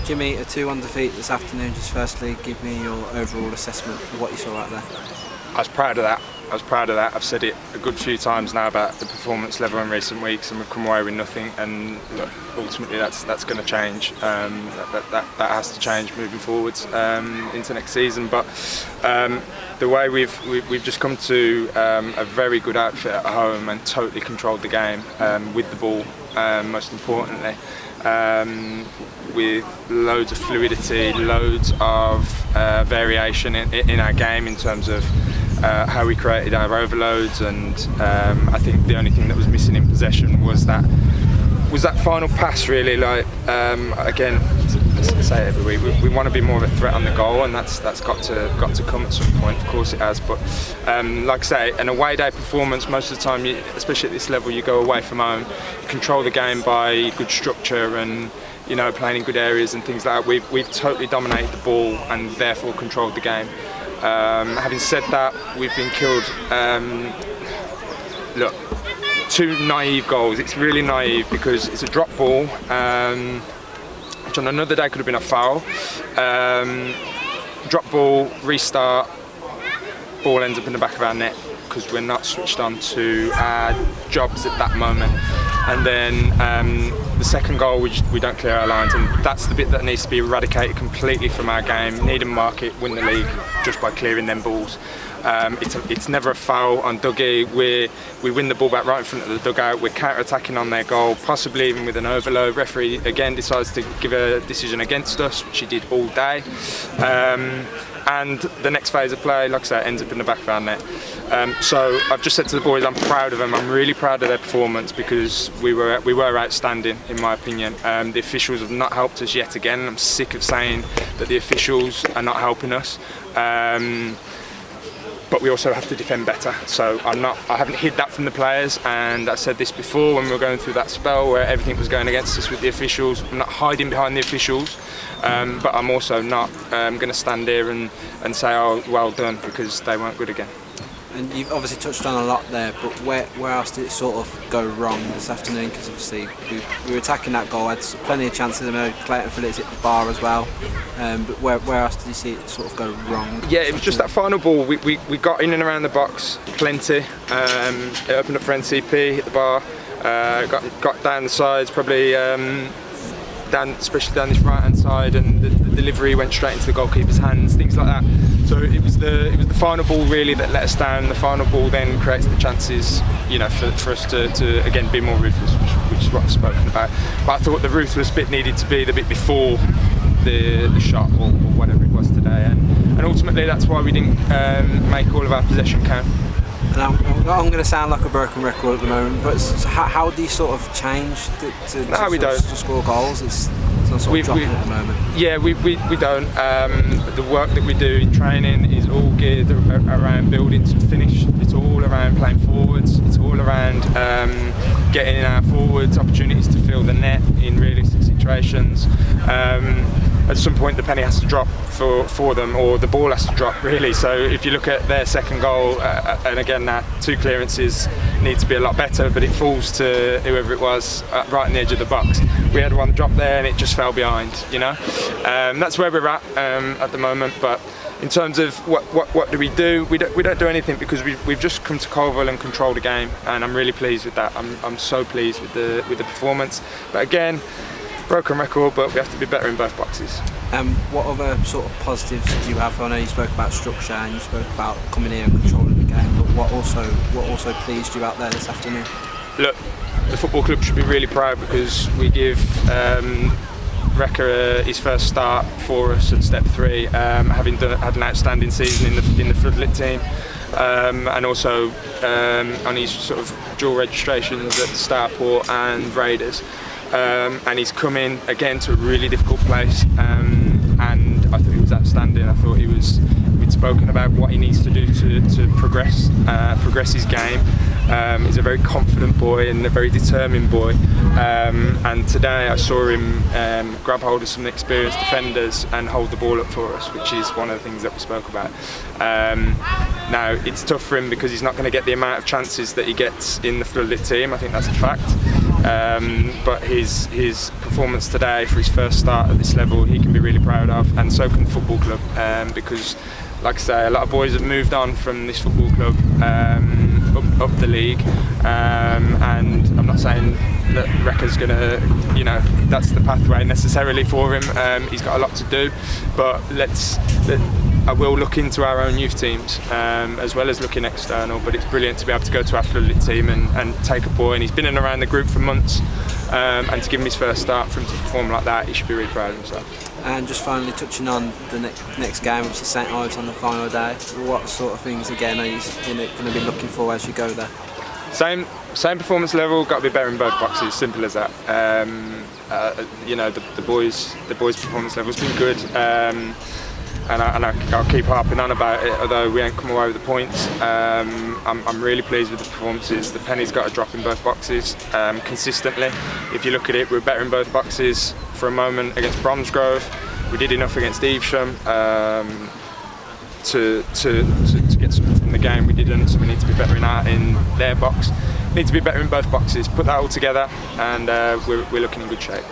Jimmy, a 2-1 defeat this afternoon. Just firstly, give me your overall assessment of what you saw out there. I was proud of that. I've said it a good few times now about the performance level in recent weeks, and we've come away with nothing. And look, ultimately, that's going to change. That has to change moving forwards into next season. But the way we've just come to a very good outfit at home and totally controlled the game with the ball, most importantly. With loads of fluidity, loads of variation in our game in terms of how we created our overloads, and I think the only thing that was missing in possession was that final pass. Really, like again, I say it every week, we want to be more of a threat on the goal, and that's got to come at some point. Of course it has, but like I say, an away day performance, most of the time, especially at this level, you go away from home, you control the game by good structure and playing in good areas and things like that. We've totally dominated the ball and therefore controlled the game. Having said that, we've been killed. Look, 2 naive goals. It's really naive because it's a drop ball, which on another day could have been a foul. Drop ball, restart, ball ends up in the back of our net because we're not switched on to our jobs at that moment. And then the second goal, we don't clear our lines, and that's the bit that needs to be eradicated completely from our game. Need and market, win the league just by clearing them balls. It's never a foul on Dougie. We win the ball back right in front of the dugout. We're counter-attacking on their goal, possibly even with an overload. Referee again decides to give a decision against us, which he did all day. And the next phase of play, like I say, ends up in the back of our net. So I've just said to the boys, I'm proud of them. I'm really proud of their performance because we were outstanding, in my opinion. The officials have not helped us yet again. I'm sick of saying that the officials are not helping us. But we also have to defend better. So I haven't hid that from the players, and I said this before when we were going through that spell where everything was going against us with the officials. I'm not hiding behind the officials, but I'm also not going to stand here and say, oh, well done, because they weren't good again. And you've obviously touched on a lot there, but where else did it sort of go wrong this afternoon? Because obviously we were attacking that goal, had plenty of chances. I know Clayton Phillips hit the bar as well, but where else did you see it sort of go wrong? Yeah, it was just that final ball. We got in and around the box plenty. It opened up for NCP, hit the bar, got down the sides, probably especially down this right hand side, and the delivery went straight into the goalkeeper's hands, things like that. So it was the final ball really that let us down. The final ball then creates the chances, for us to again be more ruthless, which is what I've spoken about. But I thought the ruthless bit needed to be the bit before the shot or whatever it was today, and ultimately that's why we didn't make all of our possession count. And I'm going to sound like a broken record at the moment, but how do you sort of change to score goals? It's not sort of dropping at the moment. Yeah, we don't. The work that we do in training is all geared around building to finish. It's all around playing forwards. It's all around getting our forwards opportunities to fill the net in realistic situations. At some point the penny has to drop for them, or the ball has to drop really. So if you look at their second goal, and again our 2 clearances need to be a lot better, but it falls to whoever it was right on the edge of the box. We had one drop there and it just fell behind, that's where we're at the moment. But in terms of what do, we don't do anything, because we've just come to Coalville and controlled the game, and I'm really pleased with that. I'm so pleased with the performance. But again, broken record, but we have to be better in both boxes. What other sort of positives do you have? I know you spoke about structure and you spoke about coming here and controlling the game, but what also pleased you out there this afternoon? Look, the football club should be really proud because we give Rekka his first start for us at step 3, having had an outstanding season in the floodlit team. And also on his sort of dual registrations at the Starport and Raiders. And he's come in again to a really difficult place, and I thought he was outstanding. I thought we'd spoken about what he needs to do to progress his game. He's a very confident boy and a very determined boy, and today I saw him grab hold of some experienced defenders and hold the ball up for us, which is one of the things that we spoke about. Now it's tough for him because he's not going to get the amount of chances that he gets in the floodlit team. I think that's a fact. but his performance today for his first start at this level, he can be really proud of, and so can the football club, because, like I say, a lot of boys have moved on from this football club up the league, and I'm not saying that Rekka's gonna, that's the pathway necessarily for him. He's got a lot to do, but I will look into our own youth teams, as well as looking external, but it's brilliant to be able to go to our floodlit team and take a boy, and he's been in and around the group for months, and to give him his first start, for him to perform like that, he should be really proud of himself. And just finally touching on the next game, which is St Ives on the final day, what sort of things again are you going to be looking for as you go there? Same performance level, got to be better in both boxes, simple as that. The boys' performance level's been good, and I'll keep harping on about it, although we ain't come away with the points. I'm really pleased with the performances. The penny's got a drop in both boxes consistently. If you look at it, we're better in both boxes for a moment against Bromsgrove. We did enough against Evesham to get something from the game. We didn't, so we need to be better in their box. Need to be better in both boxes. Put that all together, and we're looking in good shape.